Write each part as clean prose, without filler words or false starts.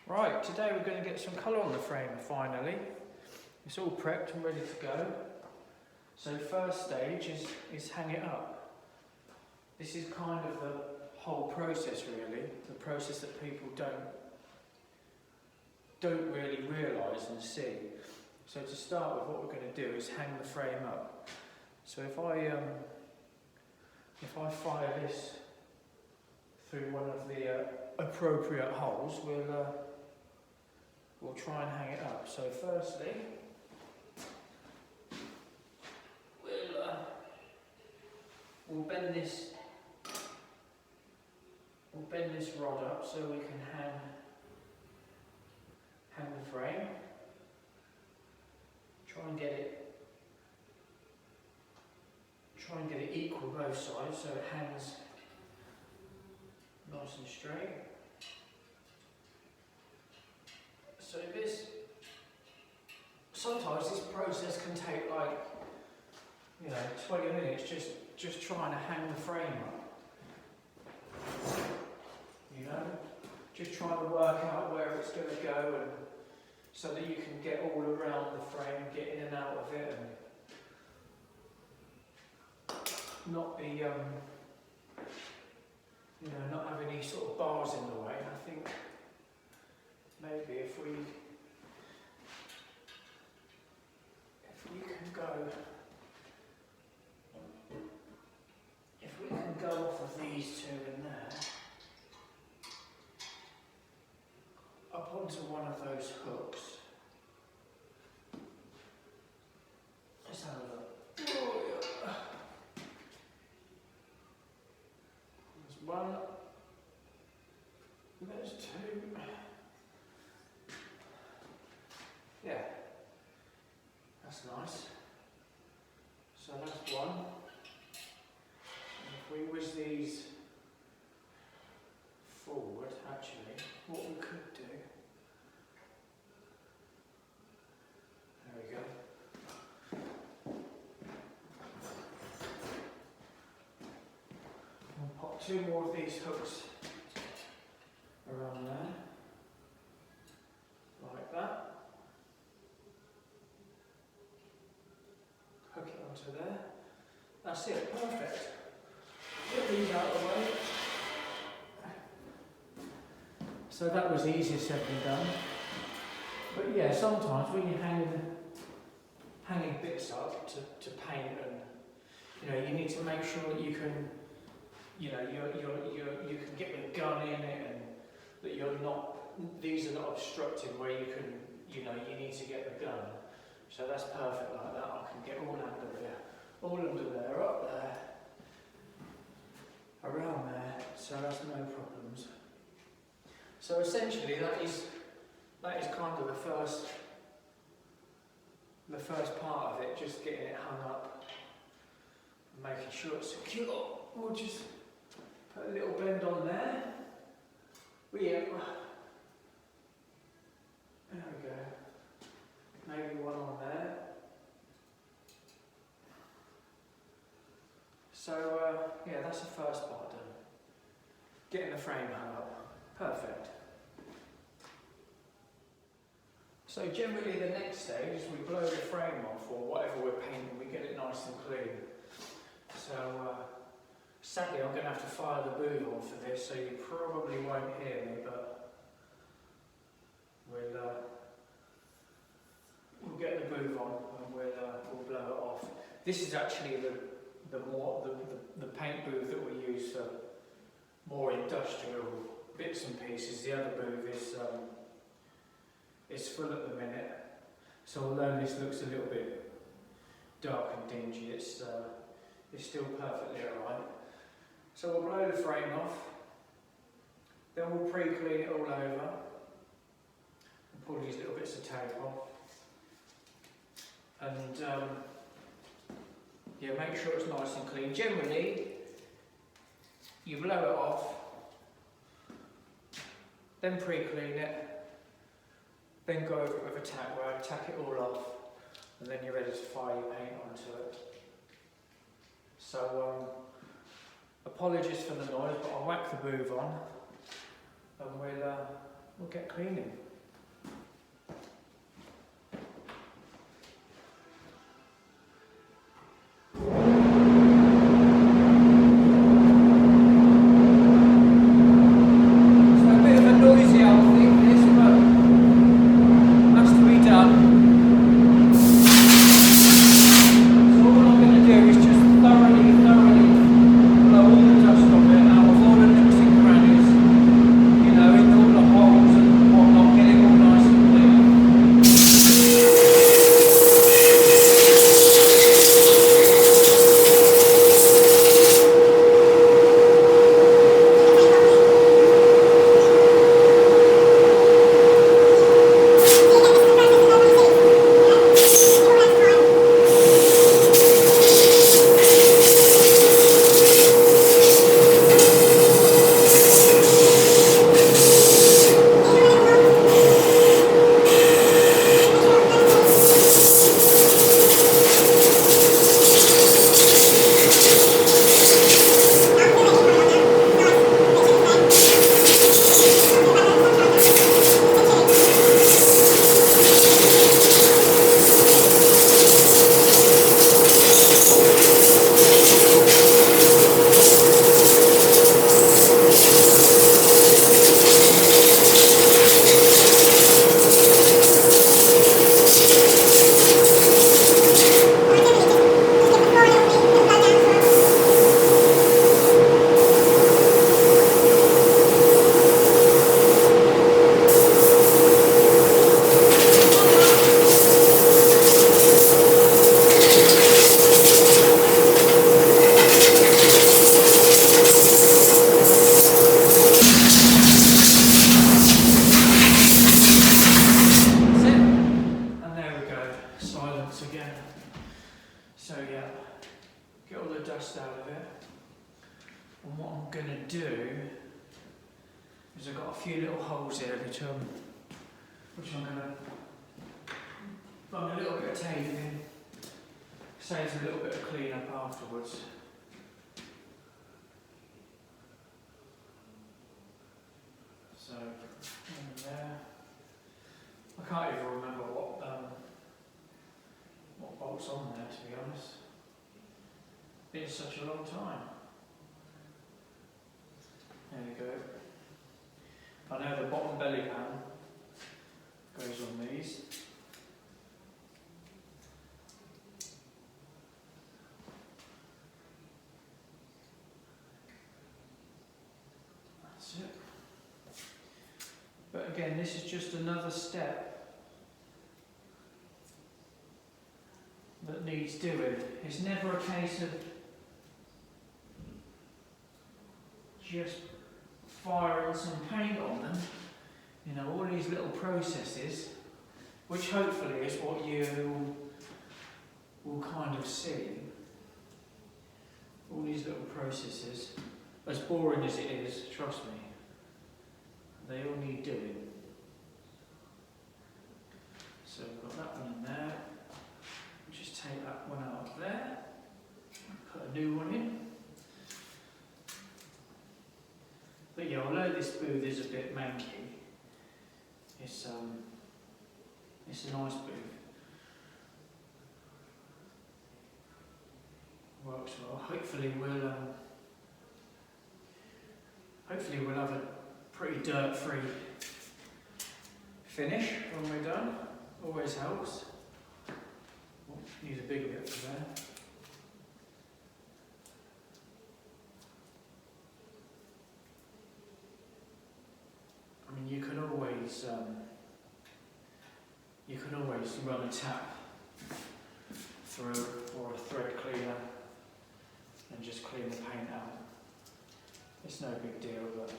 Right, today we're going to get some colour on the frame finally. It's all prepped and ready to go. So first stage is hang it up. This is kind of the whole process really, the process that people don't really realise and see. So to start with, what we're going to do is hang the frame up. So if I fire this through one of the appropriate holes, we'll try and hang it up. So firstly, we'll bend this rod up so we can hang the frame. Try and get it equal both sides so it hangs nice and straight. So sometimes this process can take like 20 minutes just trying to hang the frame up. Just trying to work out where it's going to go, and so that you can get all around the frame, get in and out of it, and not be not have any sort of bars in the way. I think maybe if we can go off of these two in there, up onto one of those hooks. Let's have a look. Oh, yeah. There's one. There's two. Yeah, that's nice. So that's one. And if we whiz these forward, actually, what we could do, there we go. We'll pop two more of these hooks around there, like that. Hook it onto there. That's it, perfect. Get these out of the way. So that was easier said than done. But yeah, sometimes when you're hanging bits up to paint, and you need to make sure that you can, you can get the gun in it, and that these are not obstructing where you can, you need to get the gun. So that's perfect like that. I can get all under there, up there, around there. So that's no problems. So essentially, that is kind of the first part of it, just getting it hung up, and making sure it's secure. We'll just put a little bend on there. There we go. Maybe one on there. So yeah, that's the first part done. Getting the frame hung up. Perfect. So generally the next stage is we blow the frame off, or whatever we're painting, we get it nice and clean. So sadly I'm going to have to fire the booth on for this, so you probably won't hear me, but we'll get the booth on and we'll blow it off. This is actually the paint booth that we use for more industrial bits and pieces. The other booth is full at the minute, so although this looks a little bit dark and dingy, it's still perfectly alright. So we'll blow the frame off, then we'll pre-clean it all over and pull these little bits of tape off, and make sure it's nice and clean. Generally, you blow it off, then pre-clean it, then go over it with a tack rag, tack it all off, and then you're ready to fire your paint onto it. So apologies for the noise, but I'll whack the booth on and we'll get cleaning. dust out of it. And what I'm going to do is I've got a few little holes here which I'm going to run a little bit of tape in. Saves a little bit of clean up afterwards. So, in there. I can't even remember what bolt's on there, to be honest. It's been such a long time. There we go. I know the bottom belly pan goes on these. That's it. But again, this is just another step that needs doing. It's never a case of just firing some paint on them. You know, all these little processes, which hopefully is what you will kind of see. All these little processes, as boring as it is, trust me, they all need doing. So we've got that one in there. Just take that one out of there, put a new one in. But yeah, although this booth is a bit manky, it's a nice booth. Works well. Hopefully we'll have a pretty dirt-free finish when we're done. Always helps. Use a bigger bit for there. I mean, you can always run a tap through or a thread cleaner and just clean the paint out. It's no big deal, but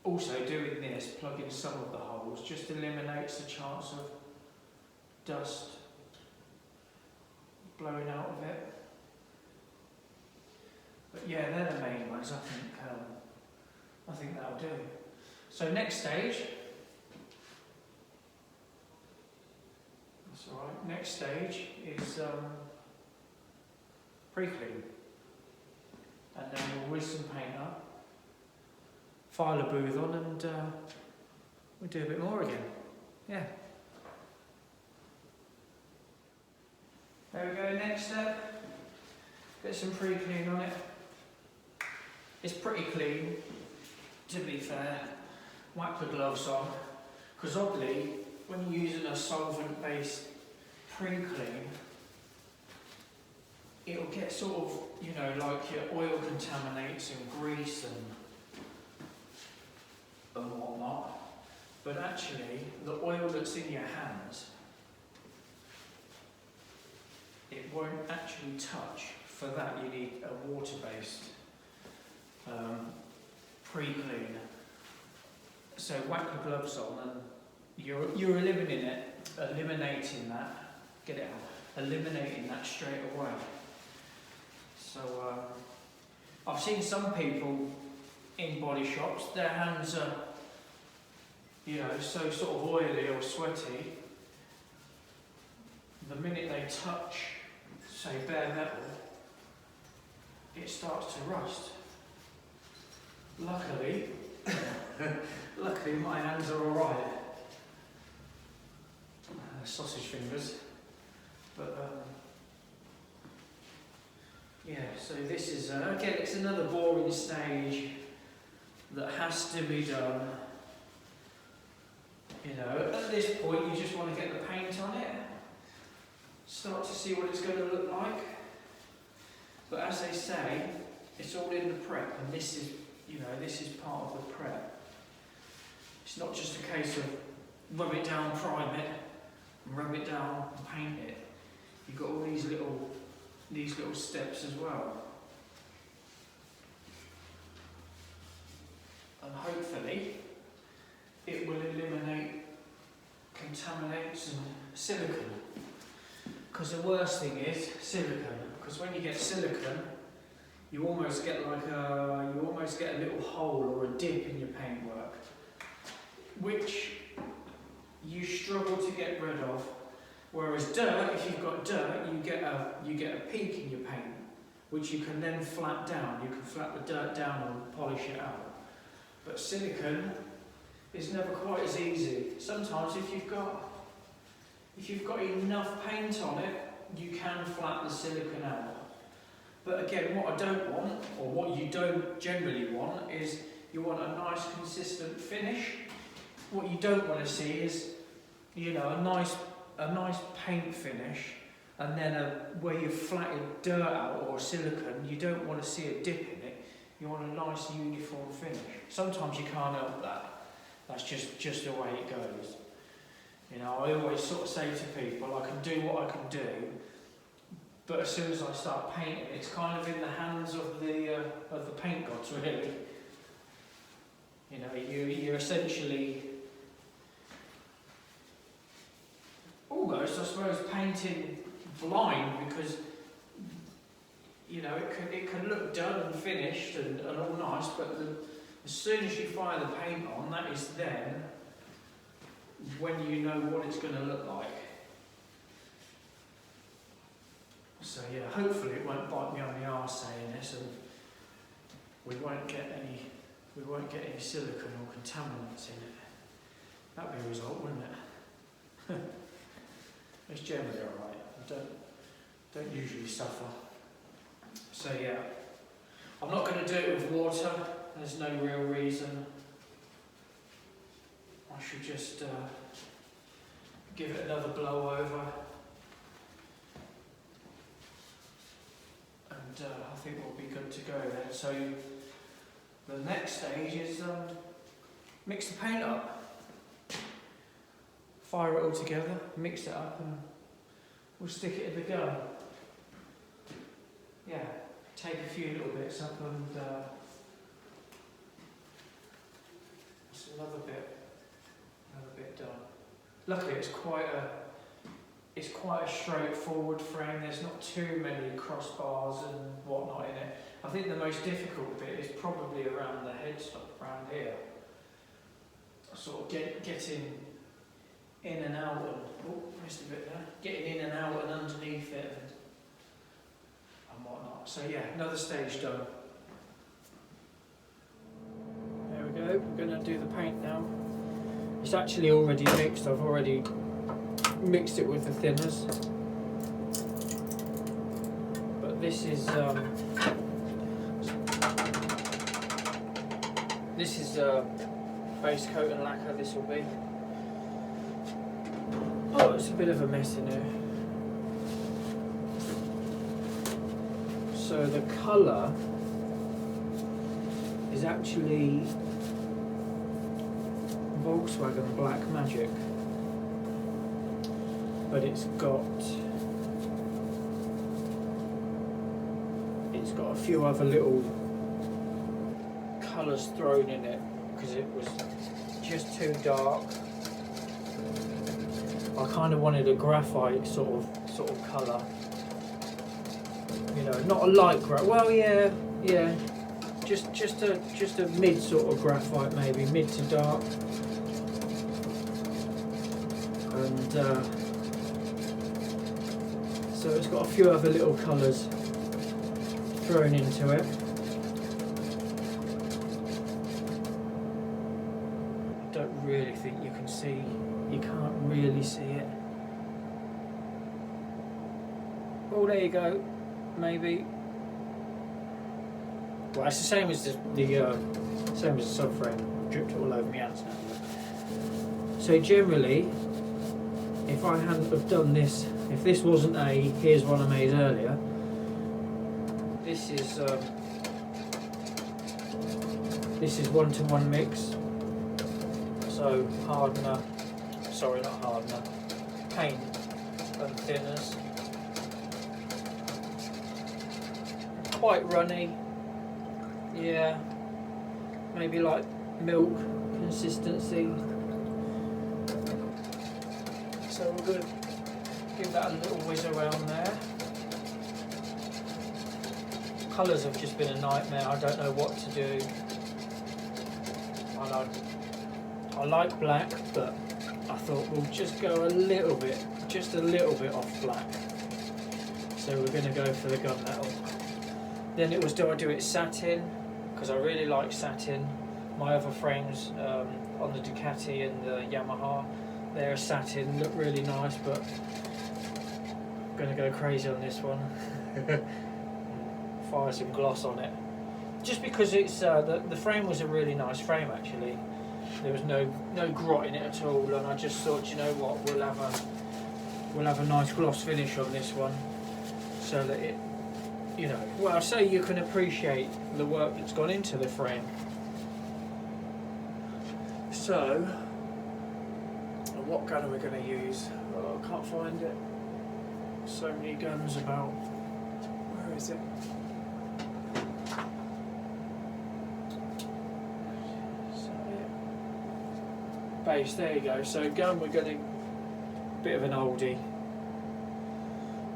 also doing this, plugging some of the holes, just eliminates the chance of dust blowing out of it. But yeah, they're the main ones. I think that'll do. So next stage. That's all right. Next stage is pre-clean, and then we'll whiz some paint up. file a booth on and we'll do a bit more again. Yeah. There we go, next step. Get some pre-clean on it. It's pretty clean, to be fair. Whack the gloves on, because oddly, when you're using a solvent-based pre-clean, it'll get sort of, you know, like your oil contaminates and grease and whatnot. But actually, the oil that's in your hands, it won't actually touch. For that, you need a water-based pre-clean. So whack the gloves on, and you're eliminating that straight away. So I've seen some people in body shops, their hands are, you know, so sort of oily or sweaty. The minute they touch, say, bare metal, it starts to rust. Luckily, my hands are alright. Sausage fingers. But, yeah, so this is, again, it's another boring stage that has to be done. You know, at this point, you just want to get the paint on it. Start to see what it's going to look like. But as they say, it's all in the prep, and this is, you know, this is part of the prep. It's not just a case of rub it down, prime it, and rub it down and paint it. You've got all these little steps as well. And hopefully it will eliminate contaminants and silicone. Because the worst thing is silicone. Because when you get silicone, you almost get like a little hole or a dip in your paintwork, which you struggle to get rid of. Whereas dirt, if you've got dirt, you get a peak in your paint, which you can then flat down. You can flat the dirt down and polish it out. But silicone is never quite as easy. Sometimes if you've got enough paint on it, you can flat the silicone out. But again, what I don't want, or what you don't generally want, is you want a nice consistent finish. What you don't want to see is, you know, a nice paint finish, and then where you've flatted dirt out or silicone, you don't want to see a dip in it. You want a nice uniform finish. Sometimes you can't help that. That's just the way it goes. You know, I always sort of say to people, I can do what I can do, but as soon as I start painting, it's kind of in the hands of the paint gods, really. You know, you're essentially almost, I suppose, painting blind, because you know it can look done and finished and all nice, but as soon as you fire the paint on, that is then when you know what it's going to look like. So yeah, hopefully it won't bite me on the arse saying this, and we won't get any silicone or contaminants in it. That'd be a result, wouldn't it? It's generally alright. I don't usually suffer. So yeah, I'm not going to do it with water. There's no real reason. I should just give it another blow over, and I think we'll be good to go then. So the next stage is mix the paint up. Fire it all together, mix it up, and we'll stick it in the gun. Yeah, take a few little bits up, and it's another bit done. Luckily, it's quite a straightforward frame. There's not too many crossbars and whatnot in it. I think the most difficult bit is probably around the headstock, around here. Sort of getting in and out, and missed a bit there. Getting in and out and underneath it and whatnot. So yeah, another stage done. There we go. going to do the paint now. It's actually already mixed. I've already mixed it with the thinners. But this is base coat and lacquer. This will be. Oh, it's a bit of a mess in here. So the colour is actually Volkswagen Black Magic, but it's got a few other little colours thrown in it because it was just too dark. I kind of wanted a graphite sort of colour. You know, not a light graphite. Well, yeah, just a mid sort of graphite, maybe mid to dark. And so it's got a few other little colours thrown into it. I don't really think you can see. You can't really see it. Oh, there you go. Maybe. Well, it's the same as the subframe. Dripped all over my hands now. So generally, if I hadn't have done this, if this wasn't here's one I made earlier. This is 1-to-1 mix. So hardener. Sorry, not hardener, paint and thinners. Quite runny, yeah, maybe like milk consistency. So we're going to give that a little whiz around there. Colours have just been a nightmare, I don't know what to do. I like black, but I thought we'll just go just a little bit off black. So we're going to go for the gunmetal. Then it was, do I do it satin? Because I really like satin. My other frames on the Ducati and the Yamaha, they're satin, look really nice, but I'm going to go crazy on this one. Fire some gloss on it. Just because it's the frame was a really nice frame actually. There was no grot in it at all, and I just thought, you know what, we'll have a nice gloss finish on this one, so that it, you know, well, so you can appreciate the work that's gone into the frame. So, what gun are we going to use? Oh, I can't find it. So many guns about. Where is it? Base, there you go. So gun, we're going to, bit of an oldie,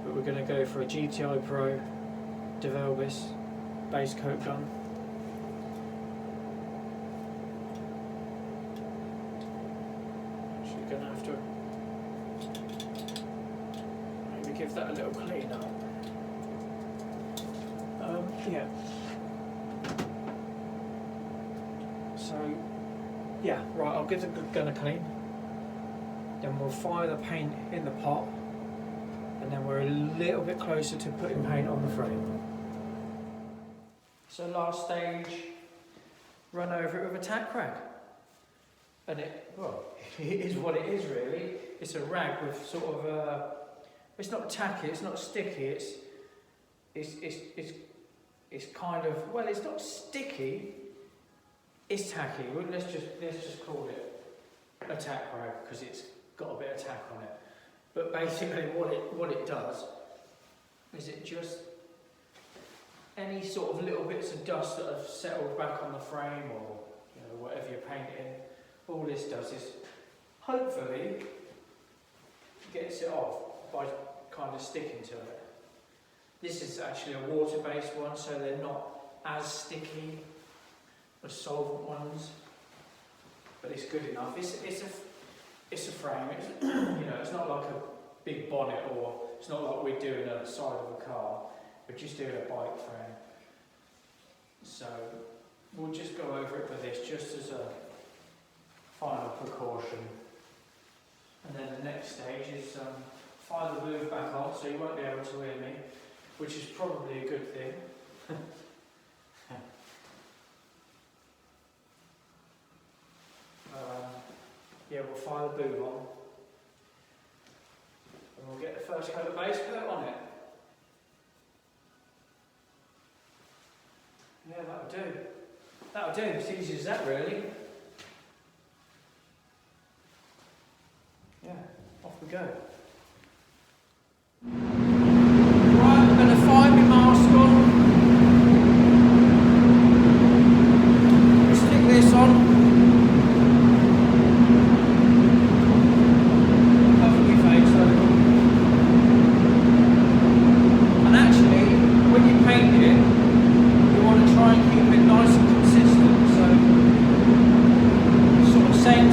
but we're going to go for a GTI Pro DeVelvis base coat gun. Actually going to have to maybe give that a little clean up. Yeah. So. Yeah, right, I'll give the gun a clean. Then we'll fire the paint in the pot. And then we're a little bit closer to putting paint on the frame. So last stage, run over it with a tack rag. And it is what it is really. It's a rag with sort of it's not tacky, it's not sticky, it's kind of, well, it's not sticky. It's tacky. Let's just call it a tack rag because it's got a bit of tack on it. But basically, what it does is it just any sort of little bits of dust that have settled back on the frame or whatever you're painting. All this does is hopefully gets it off by kind of sticking to it. This is actually a water-based one, so they're not as sticky as solvent ones, but it's good enough. It's a frame. It's not like a big bonnet, or it's not like we're doing a side of a car. We're just doing a bike frame. So we'll just go over it with this, just as precaution. And then the next stage is fire the move back on, so you won't be able to hear me, which is probably a good thing. Yeah, we'll fire the boot on, and we'll get the first coat of base coat on it. Yeah, that'll do. That'll do, it's easy as that really. Yeah, off we go. Right, I'm going to fire my mask on. Stick this on.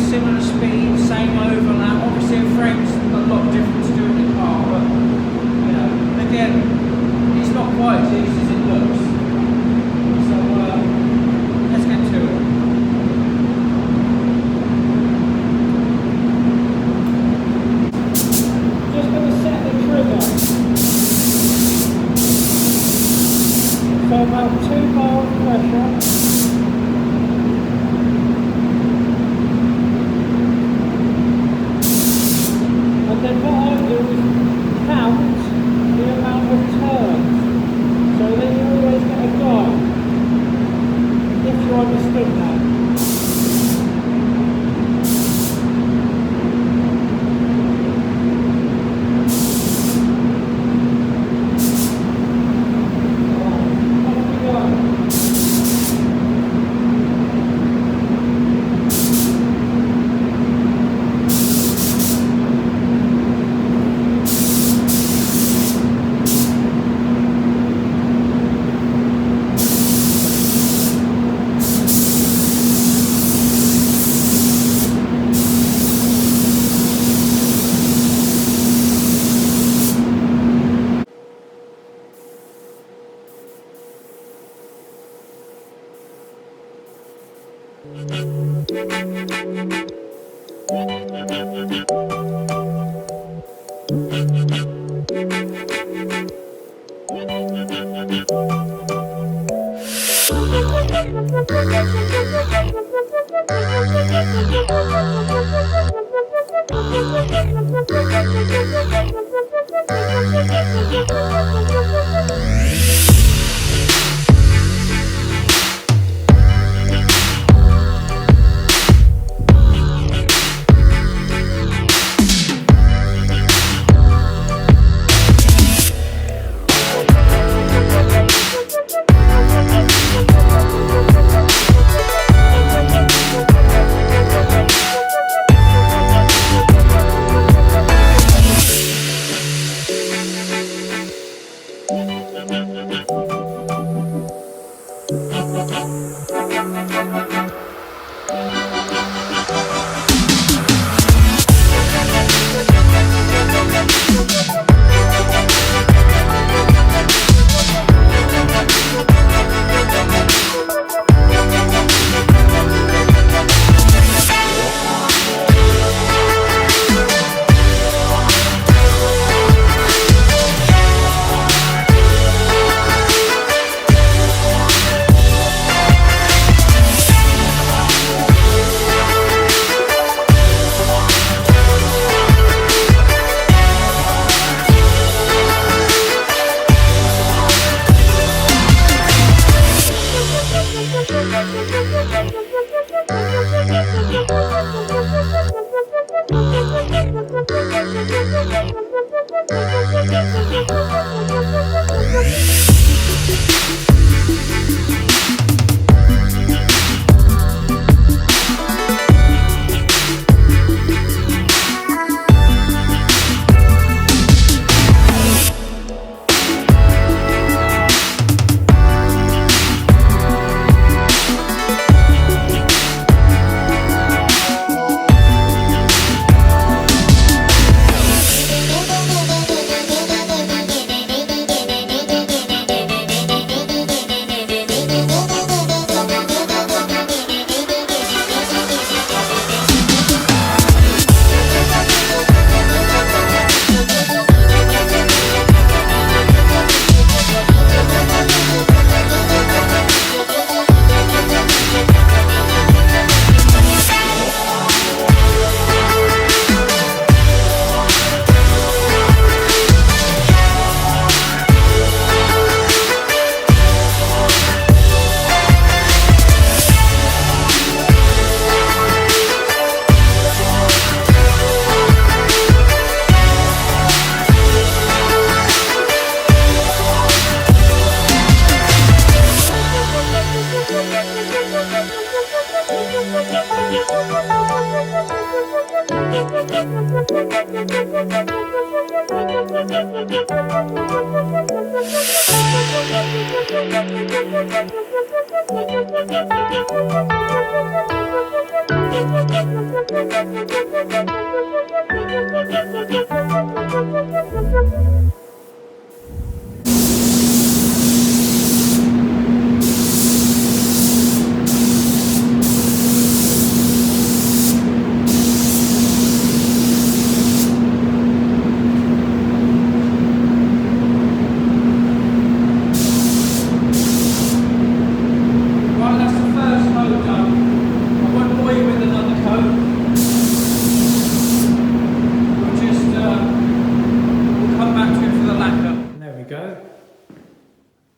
Similar speed, same overlap. Obviously, a frame's a lot different to doing the car, but you know, again, it's not quite as easy as it looks. So let's get to it. Just going to set the trigger. So about 2 bar pressure. Then what I do is count the amount of turns, so then you always get a guide, if you understood that.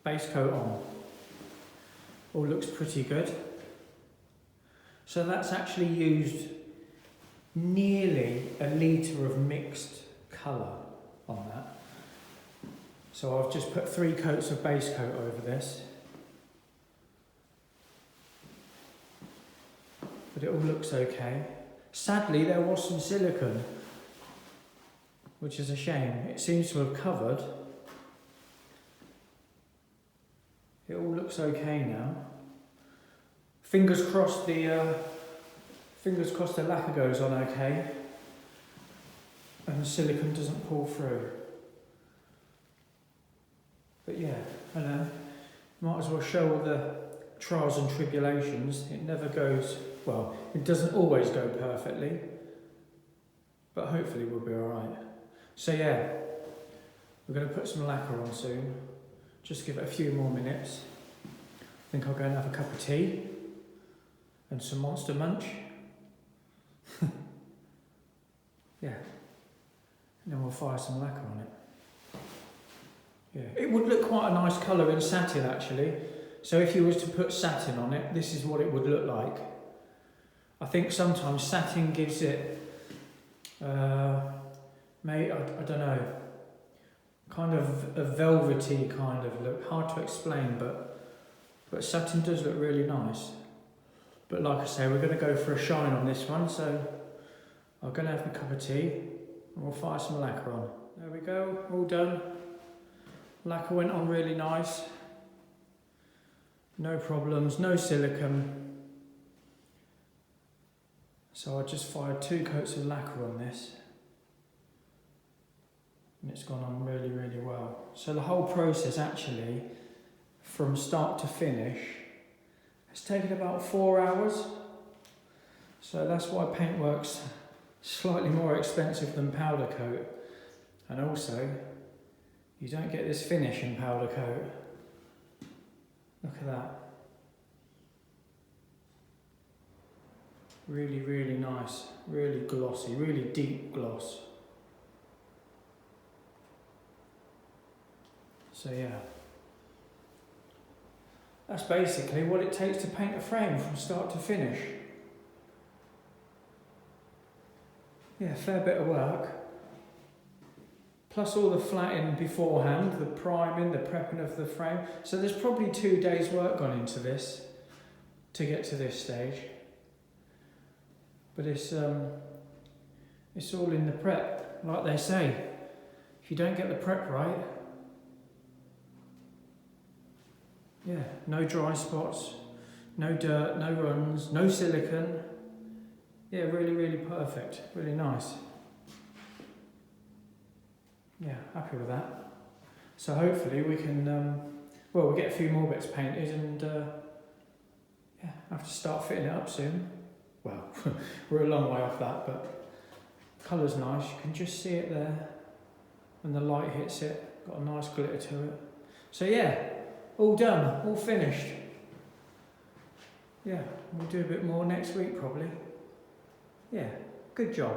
Base coat on. All looks pretty good. So that's actually used nearly a litre of mixed colour on that. So I've just put 3 coats of base coat over this. But it all looks okay. Sadly, there was some silicone, which is a shame. It seems to have covered. It all looks okay now. Fingers crossed the lacquer goes on okay, and the silicone doesn't pull through. But yeah, I know. Might as well show all the trials and tribulations. It never goes well. It doesn't always go perfectly, but hopefully we'll be all right. So yeah, we're going to put some lacquer on soon. Just give it a few more minutes. I think I'll go and have a cup of tea and some Monster Munch. Yeah. And then we'll fire some lacquer on it. Yeah. It would look quite a nice colour in satin actually. So if you was to put satin on it, this is what it would look like. I think sometimes satin gives it, I don't know, kind of a velvety kind of look. Hard to explain, but satin does look really nice. But like I say, we're going to go for a shine on this one, so I'm going to have a cup of tea and we'll fire some lacquer on. There we go, all done. Lacquer went on really nice. No problems, no silicone. So I just fired 2 coats of lacquer on this. And it's gone on really, really well. So the whole process actually, from start to finish, has taken about 4 hours. So that's why paintwork's slightly more expensive than powder coat. And also, you don't get this finish in powder coat. Look at that. Really, really nice, really glossy, really deep gloss. So yeah, that's basically what it takes to paint a frame from start to finish. Yeah, fair bit of work. Plus all the flatting beforehand, the priming, the prepping of the frame. So there's probably 2 days work gone into this to get to this stage. But it's all in the prep, like they say. If you don't get the prep right, yeah, no dry spots, no dirt, no runs, no silicone. Yeah, really, really perfect, really nice. Yeah, happy with that. So hopefully we can, we'll get a few more bits painted and yeah, have to start fitting it up soon. Well, we're a long way off that, but colour's nice. You can just see it there when the light hits it. Got a nice glitter to it. So yeah, all done, all finished. Yeah, we'll do a bit more next week probably. Yeah, good job.